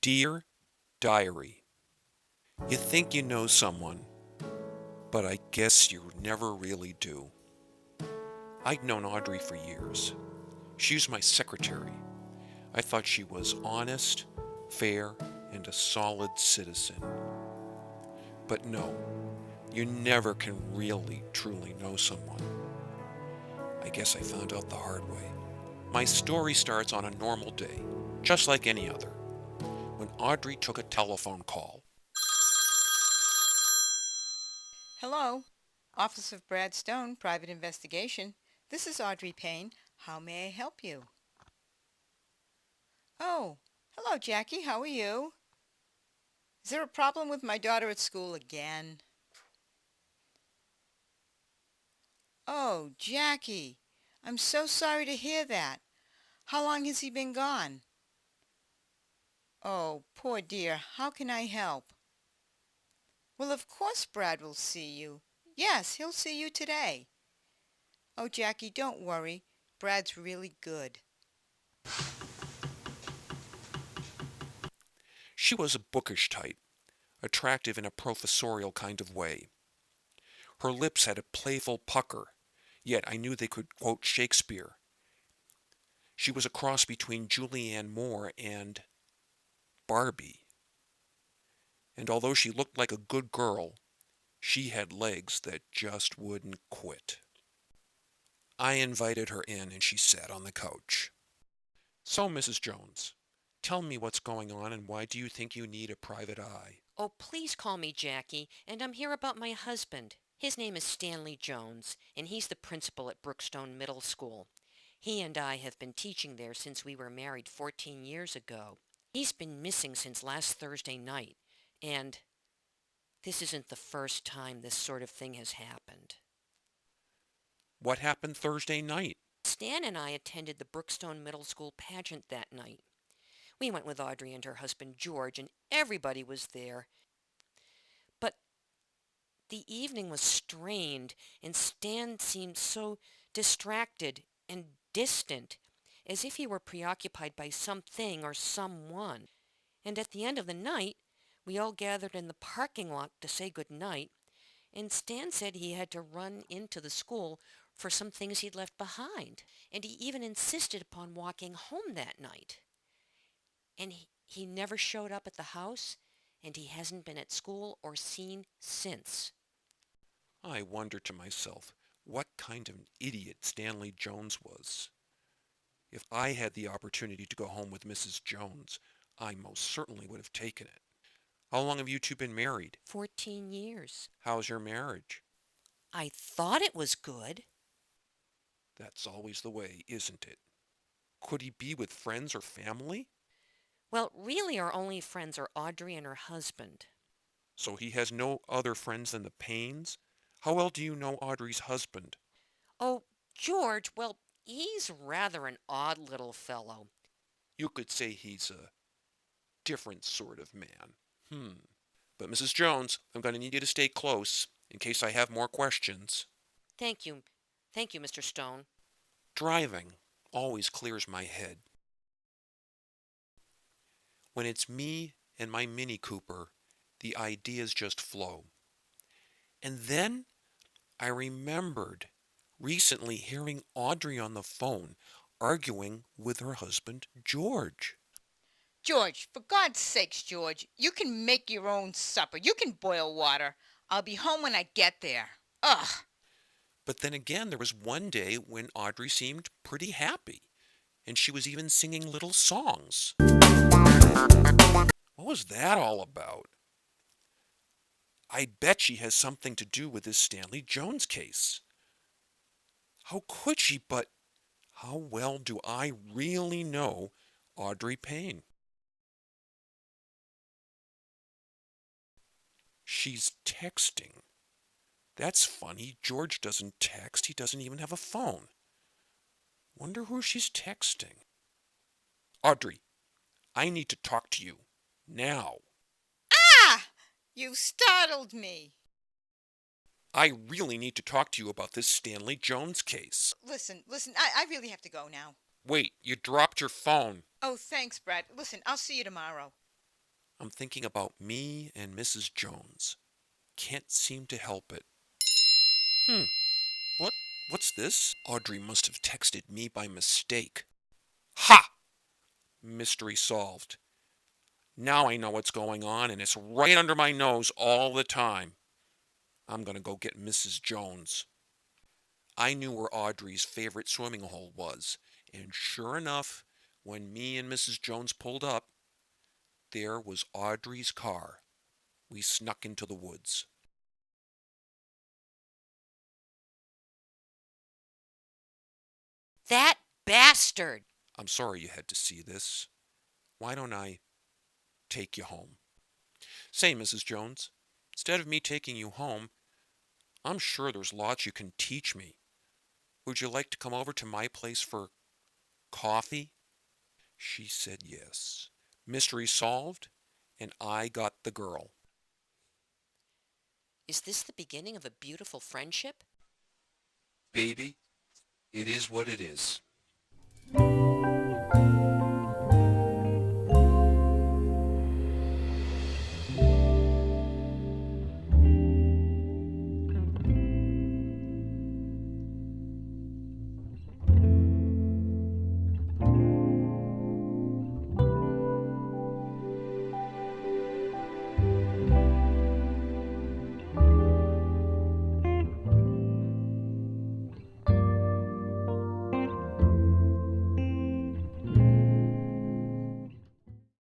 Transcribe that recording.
Dear Diary, you think you know someone, but I guess you never really do. I'd known Audrey for years. She was my secretary. I thought she was honest, fair, and a solid citizen. But no, you never can really, truly know someone. I guess I found out the hard way. My story starts on a normal day, just like any other, when Audrey took a telephone call. Hello, Office of Brad Stone, Private Investigation. This is Audrey Payne. How may I help you? Oh, hello, Jackie. How are you? Is there a problem with my daughter at school again? Oh, Jackie, I'm so sorry to hear that. How long has he been gone? Oh, poor dear. How can I help? Well, of course Brad will see you. Yes, he'll see you today. Oh, Jackie, don't worry. Brad's really good. She was a bookish type, attractive in a professorial kind of way. Her lips had a playful pucker, yet I knew they could quote Shakespeare. She was a cross between Julianne Moore and Barbie. And although she looked like a good girl, she had legs that just wouldn't quit. I invited her in and she sat on the couch. So, Mrs. Jones, tell me what's going on and why do you think you need a private eye? Oh, please call me Jackie, and I'm here about my husband. His name is Stanley Jones, and he's the principal at Brookstone Middle School. He and I have been teaching there since we were married 14 years ago. He's been missing since last Thursday night, and this isn't the first time this sort of thing has happened. What happened Thursday night? Stan and I attended the Brookstone Middle School pageant that night. We went with Audrey and her husband George, and everybody was there. But the evening was strained, and Stan seemed so distracted and distant, as if he were preoccupied by something or someone. And at the end of the night, we all gathered in the parking lot to say good night, and Stan said he had to run into the school for some things he'd left behind, and he even insisted upon walking home that night. And he never showed up at the house, and he hasn't been at school or seen since. I wondered to myself what kind of an idiot Stanley Jones was. If I had the opportunity to go home with Mrs. Jones, I most certainly would have taken it. How long have you two been married? 14 years. How's your marriage? I thought it was good. That's always the way, isn't it? Could he be with friends or family? Well, really our only friends are Audrey and her husband. So he has no other friends than the Paynes? How well do you know Audrey's husband? Oh, George, well, he's rather an odd little fellow. You could say he's a different sort of man. But Mrs. Jones, I'm going to need you to stay close in case I have more questions. Thank you. Thank you, Mr. Stone. Driving always clears my head. When it's me and my Mini Cooper, the ideas just flow. And then I remembered recently hearing Audrey on the phone arguing with her husband, George. George, for God's sakes, George, you can make your own supper. You can boil water. I'll be home when I get there. Ugh. But then again, there was one day when Audrey seemed pretty happy, and she was even singing little songs. What was that all about? I bet she has something to do with this Stanley Jones case. How could she, but how well do I really know Audrey Payne? She's texting. That's funny. George doesn't text. He doesn't even have a phone. Wonder who she's texting. Audrey, I need to talk to you. Now. Ah! You startled me. I really need to talk to you about this Stanley Jones case. Listen, I really have to go now. Wait, you dropped your phone. Oh, thanks, Brad. Listen, I'll see you tomorrow. I'm thinking about me and Mrs. Jones. Can't seem to help it. Hmm, what? What's this? Audrey must have texted me by mistake. Ha! Mystery solved. Now I know what's going on, and it's right under my nose all the time. I'm going to go get Mrs. Jones. I knew where Audrey's favorite swimming hole was, and sure enough, when me and Mrs. Jones pulled up, there was Audrey's car. We snuck into the woods. That bastard! I'm sorry you had to see this. Why don't I take you home? Say, Mrs. Jones, instead of me taking you home, I'm sure there's lots you can teach me. Would you like to come over to my place for coffee? She said yes. Mystery solved, and I got the girl. Is this the beginning of a beautiful friendship? Baby, it is what it is.